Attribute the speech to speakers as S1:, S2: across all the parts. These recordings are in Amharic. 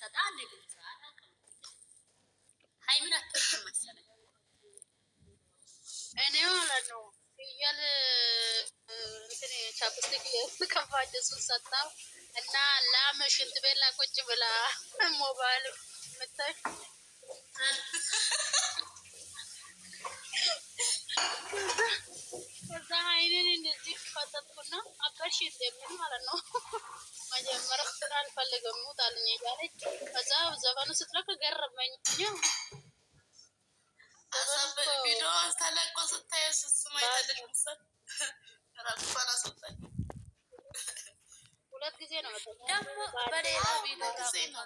S1: ሰጣ አንዴ ግልጽ አላውቅም። ሃይሚን አትወድም መሰለኝ
S2: እኔ ማለት ነው ፍየል እንትን ቻፕስቲክ የምቀባች እሱን ሰጣው እና ላም ሽንት ቤት ላይ ቁጭ ብላ ሞባይል ምታይ ከዛ አይኔን እንደዚህ ፈጠጥኩና አበርሽ እንደምን ማለት ነው መጀመሪያ ስራ አልፈልግም ውጣልኝ እያለች ከዛ ዘፈኑ ስትለቅ ገረመኝ።
S3: ቪዲዮ ተለቆ ስታይ ስስማ አይተልሽ መሰል ራሷን አስወጣኝ።
S2: ሁለት ጊዜ ነው
S1: ደግሞ በሌላ ቪዲዮ ጊዜ ነው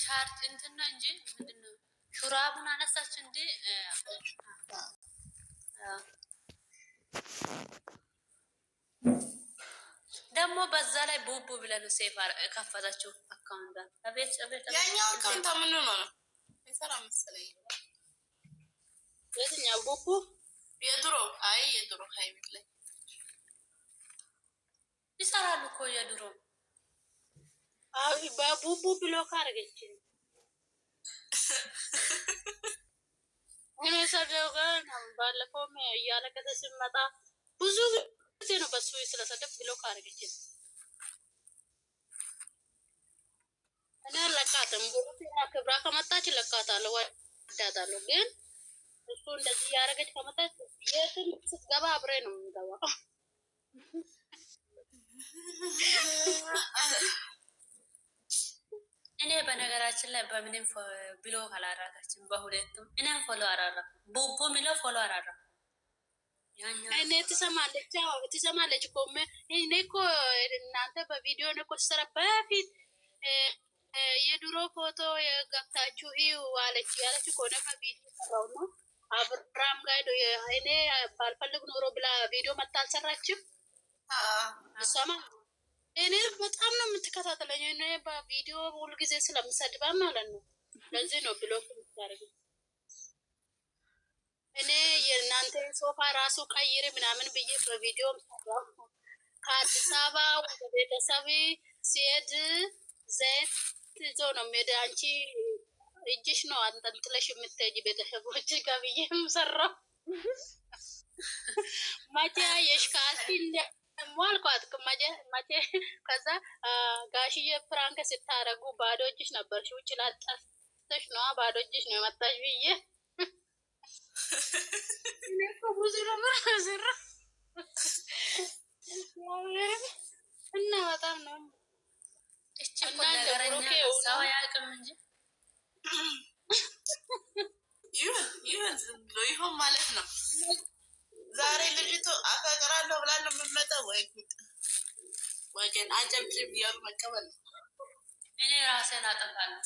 S1: ቻርጅ እንትና እንጂ ምንድነው ሹራቡን አነሳች እንጂ ደግሞ በዛ ላይ ቡቡ ብለን ሴፍ ከፈታችሁ አካውንት አቤት አቤት
S3: ያኛው አካውንት ምን ነው ይሰራ መሰለኝ።
S2: የትኛው ቡቡ?
S3: የድሮ አይ የድሮ ሃይሚት ላይ
S1: ይሰራሉ እኮ የድሮ
S2: አይ በቡቡ ብሎክ አደረገች። እኔ ሰደው ጋር ባለፈው እያለቀሰ ሲመጣ ብዙ ጊዜ ነው በሱ ስለሰደብ ብሎክ አደረገች። እኔ ለቃተም ቡሩና ክብራ ከመጣች ለቃታለሁ ወዳታለሁ። ግን እሱ እንደዚህ ያደረገች ከመጣች የትም ስትገባ አብሬ ነው የምገባው።
S1: እኔ በነገራችን ላይ በምንም ብሎ አላራጋችም። በሁለቱም እኔም ፎሎ አራራ ቡቡ ሚለው ፎሎ አራራ
S2: እኔ ትሰማለች እኮ እኔ እኮ እናንተ በቪዲዮ ነው እኮ ስራ በፊት የድሮ ፎቶ ገብታችሁ እዩ አለች ያለች እኮ ነው። በቪዲዮ ሰራው ነው አብርሃም ጋር እኔ ባልፈልግ ኖሮ ብላ ቪዲዮ መታ አልሰራችም። እሷማ እኔ በጣም ነው የምትከታተለኝ። እኔ በቪዲዮ ሁሉ ጊዜ ስለምሰድባ ማለት ነው። ለዚህ ነው ብሎክ የምታደርገው። እኔ የእናንተ ሶፋ ራሱ ቀይር ምናምን ብዬ በቪዲዮ ሰራው። ከአዲስ አበባ ወደ ቤተሰብ ሲሄድ ዘይት ይዞ ነው የሚሄድ። አንቺ እጅሽ ነው አንጠልጥለሽ የምትሄጂ ቤተሰቦች ጋር ብዬ ሰራው። መቼ አየሽ ካልሲ ሟልኳት መቼ ከዛ ጋሽዬ ፍራንክ ስታረጉ ባዶ እጅሽ ነበርሽ ውጭ ላጠፍተሽ ነው ባዶ እጅሽ ነው የመጣሽ ብዬ ብዙ ነበር ዘራ እና በጣም ነው
S1: እቺ እኮ ነገረኛ ሰው ያቅም እንጂ
S3: ይሁን ዝም ብሎ ይሁን ማለት ነው። ዛሬ ልጅቱ አፈቅራለሁ ብላ ነው የምትመጣው ወይ ወገን አጨብጭብ እያሉ መቀበል።
S1: እኔ ራሴን አጠፋለሁ።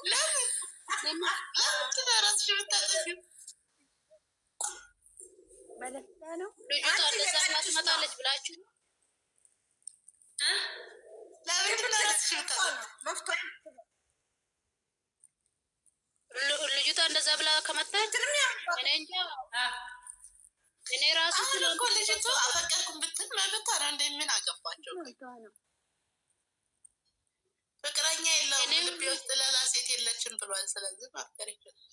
S3: ለምን ትዳራስሽ ብታጠፊው
S2: በለታ ነው ልጅቷ እንደዛ ትመጣለች ብላችሁ
S3: ለምን ትዳራስሽ ብታጠፊው
S2: ልጅቷ እንደዛ ብላ ከመጣች እኔ እንጃ። እኔ ራሱ
S3: እኮ ልጅቱ አፈቀርኩም ብትል መብቷ ነው። እንደምን አገባቸው? ፍቅረኛ የለውም ልቤ ውስጥ ሌላ ሴት የለችም ብሏል። ስለዚህ ማፍቀር ይችላል።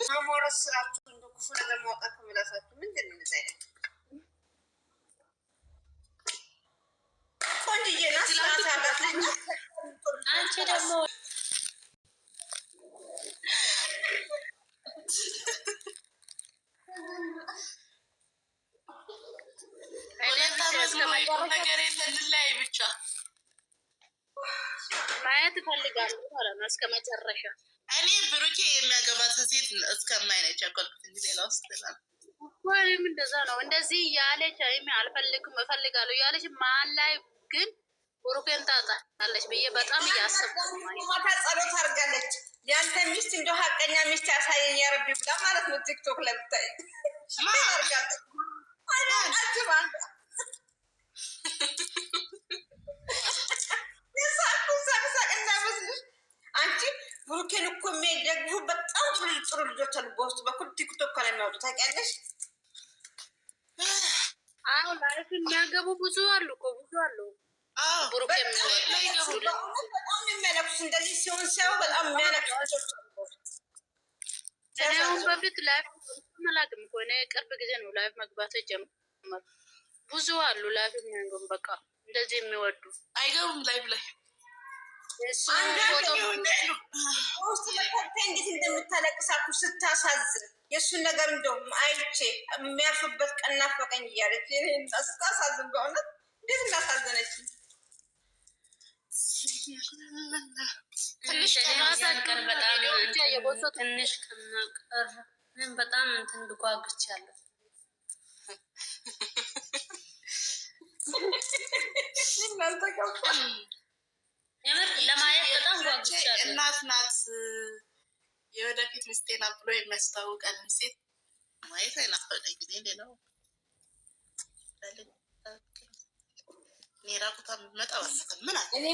S4: ማሞረስ ስራችሁ እንደ ክፉ ነገር ማውጣት ከምላሳችሁ ምንድን ነው? እንደዚህ አይነት ቆንጆዬ ናት ስርዓት ያላት ልጅ።
S1: አንቺ ደግሞ
S3: ነገር የለን ላይ ብቻ
S2: ማየት እፈልጋለሁ ማለት ነው እስከ መጨረሻ።
S3: እኔ ብሩኬ የሚያገባትን ሴት እስከማይነች ያቆልኩት እንጂ ሌላ ውስጥ ይላል
S2: ወይም እንደዛ ነው። እንደዚህ ያለች አይሚ አልፈልግም እፈልጋለሁ ያለች ማን ላይ ግን ብሩኬን ታጣለች ብዬ በጣም እያሰብኩ
S4: ማታ ጸሎት አድርጋለች። ያንተ ሚስት እንደ ሀቀኛ ሚስት ያሳየኝ ያረቢ ብላ ማለት ነው። ቲክቶክ ላይ ብታይ አድርጋለች። አንቺ ብሩኬን እኮ የሚደግፉ በጣም ጥሩ ልጆች አሉ። በውስጥ በኩል ቲክቶክ ላይ የሚያወጡ ታውቂያለሽ?
S2: አሁን ላይፍ የሚያገቡ ብዙ አሉ እኮ ብዙ አሉ። ብሩኬ
S4: በጣም የሚያለቅሱ እንደዚህ ሲሆን ሲያው በጣም የሚያለቅሱ
S2: አሁን በፊት ላይፍ መላቅም እኮ እኔ ቅርብ ጊዜ ነው ላይፍ መግባት ጀመርኩ። ብዙ አሉ ላይፍ የሚያገቡ በቃ እንደዚህ የሚወዱ
S3: አይገቡም ላይፍ ላይ
S4: ውስጥ እንዴት እንደምታለቅሳኩ ስታሳዝን የእሱን ነገር እንደውም አይቼ የሚያርፍበት ቀን ናፈቀኝ እያለች ስታሳዝን በእውነት እንዴት እንዳሳዘነች
S1: ትንሽ ከማቀር በጣም እንትን ብጓጉቻለሁ። ለማየት በጣም ጓጉቻለሁ።
S3: እናት ናት የወደፊት ሚስቴ ናት ብሎ የሚያስታውቀን ሴት ማየት አይናፈቀኝ ጊዜ ሌላው ራቁታ መጣ ምን
S4: እኔ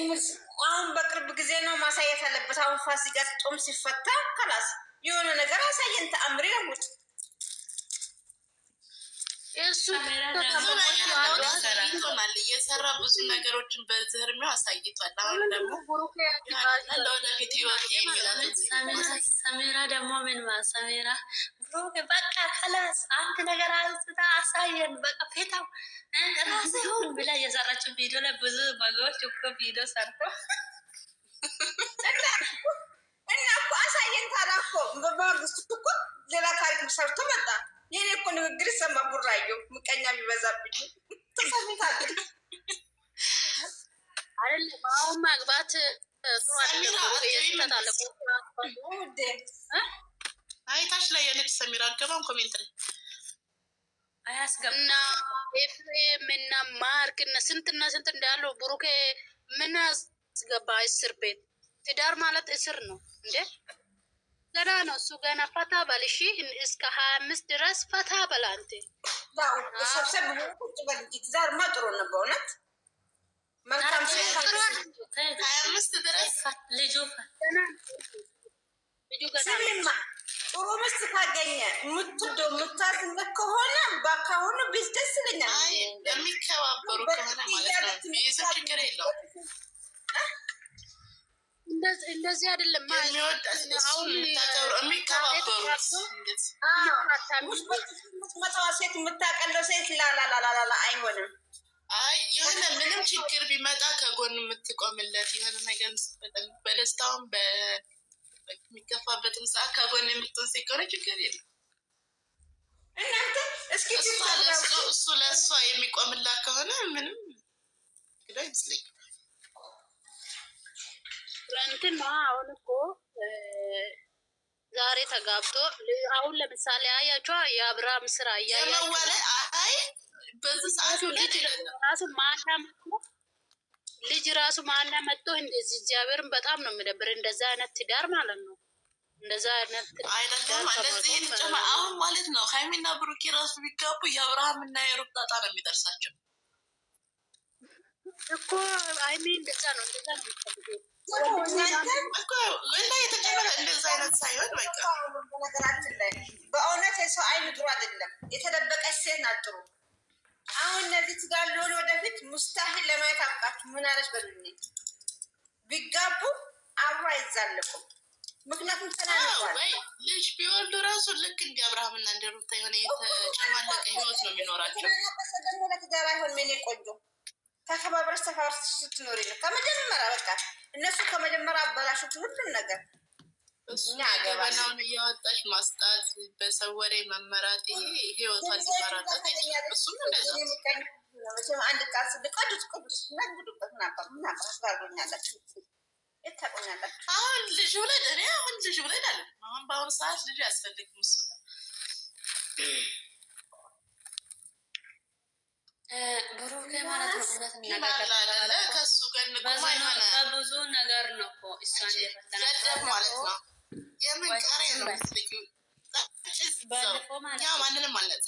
S4: አሁን በቅርብ ጊዜ ነው ማሳየት አለበት። አሁን ፋሲካ ጾም ሲፈታ ከላስ የሆነ ነገር አሳየን። ተአምሪ ነው
S2: እሱ
S3: እየሰራ ብዙ ነገሮችን በዚህ እድሜው አሳይቷል። አሁን ደግሞ ለወደፊት ህይወት
S1: ሰሜራ ደግሞ ምን ሰሜራ በቃ ከላስ አንድ ነገር አንስታ አሳየን በቃ ፌታው ራስሁን ብላ የሰራችው ቪዲዮ ላይ ብዙ በጎች እኮ ቪዲዮ ሰርቶ
S4: እና እኮ አሳየን። ታዲያ እኮ በማግስቱ እኮ ሌላ ታሪክ ሰርቶ መጣ። የኔ እኮ ንግግር ሰማ ቡራየው ምቀኛ ቢበዛብኝ ተሰሚታል
S2: አይደለም። አሁን ማግባት
S3: አይታች ላይ የልጅ ሰሚራ አገባም ኮሜንት ላይ
S2: አያስገባና ኤፍሬም እና ማርክ እና ስንትና ስንት እንዳለው ብሩኬ ምን አስገባ? እስር ቤት ትዳር ማለት እስር ነው እንዴ? ገና ነው እሱ ገና ፈታ በል እሺ። እስከ 25 ድረስ ፈታ በል አንተ።
S4: ሰብሰብ ብሎ ቁጭ በል እንጂ ትዳር ጥሩ ነው በእውነት መልካም ሰው
S3: 25 ድረስ
S1: ልጁ
S4: ስሚማ ጥሩ ሚስት ካገኘ የምትወደው የምታዝነት ከሆነ ባካሁኑ ቢዝ ደስ ይለኛል።
S3: የሚከባበሩ ከሆነ ማለት ነው ቢዝ ችግር የለውም።
S2: እንደዚህ አይደለም
S3: የሚከባበሩ
S4: መተዋ ሴት የምታቀለው ሴት ላላላላላ አይሆንም።
S3: አይ የሆነ ምንም ችግር ቢመጣ ከጎን የምትቆምለት የሆነ ነገር በደስታውም በሚከፋበትም ሰዓት ከጎን የምትሆን ሴት ከሆነ ችግር የለም።
S4: እናንተ እስኪ
S3: እሱ ለእሷ የሚቆምላት ከሆነ ምንም ግዳ አይመስለኝም።
S2: እንትን አሁን እኮ ዛሬ ተጋብቶ አሁን ለምሳሌ አያቸው የአብርሃም ስራ
S3: እያየመዋለ አይ በዚህ ሰዓት
S2: ልጅ ራሱ ማና መጥቶ እንደዚህ እግዚአብሔርን በጣም ነው የሚደብር። እንደዛ አይነት ትዳር ማለት ነው። እንደዛ አይነት
S3: አይደለም እንደዚህ ተጨማ አሁን ማለት ነው። ሃይሚና ብሩኬ ራሱ ቢጋቡ የአብርሃም እና የሩት ጣጣ ነው የሚደርሳቸው
S2: እኮ ሃይሚ እንደዛ ነው የሚፈልገው
S3: እና የተጨመረ እንደዛ አይነት ሳይሆን በቃ
S4: ነገራችን ላይ በእውነት የሰው አይን ጥሩ አይደለም። የተደበቀች ሴት ናት ጥሩ። አሁን እነዚህ ትዳር ሊሆን ወደፊት ሙስታሂል ለማየት አብቃችሁ ምን አለች በሉኝ። ቢጋቡ አብሮ አይዛለቁም። ምክንያቱም ተናንቷል።
S3: ልጅ ቢወልዱ ራሱ ልክ እንደ አብርሃምና እንደ ሩታ የሆነ የተጨማለቀ ህይወት ነው የሚኖራቸው።
S4: ደግሞ ለትዳር አይሆን ምን ቆንጆ ተከባብረሽ ተፋርስ ስትኖሪ ነው ከመጀመሪያ በቃ እነሱ ከመጀመሪያ አበላሹት ሁሉም ነገር።
S3: እኛ ገበናውን እያወጣች ማስጣት፣ በሰው ወሬ መመራት፣ ይሄ ህይወቷን ሊመራጣት አይችልም። እሱም እንደዛ
S4: አንድ ቃል ስልቀዱት ቅዱስ ነግዱበት ነበር ምን አባርጎኛላችሁ የታቆኛላችሁ።
S3: አሁን ልጅ ውለድ እኔ አሁን ልጅ ውለድ አለ። አሁን በአሁኑ ሰዓት ልጅ ያስፈልግም እሱ
S1: ብሩኬ ማለት ነው። እውነት
S3: ከሱ
S1: በብዙ ነገር ነው እኮ እሷን
S3: ገደብ ማለት ነው። የምን ቀሬ ነው? ማንንም ማለት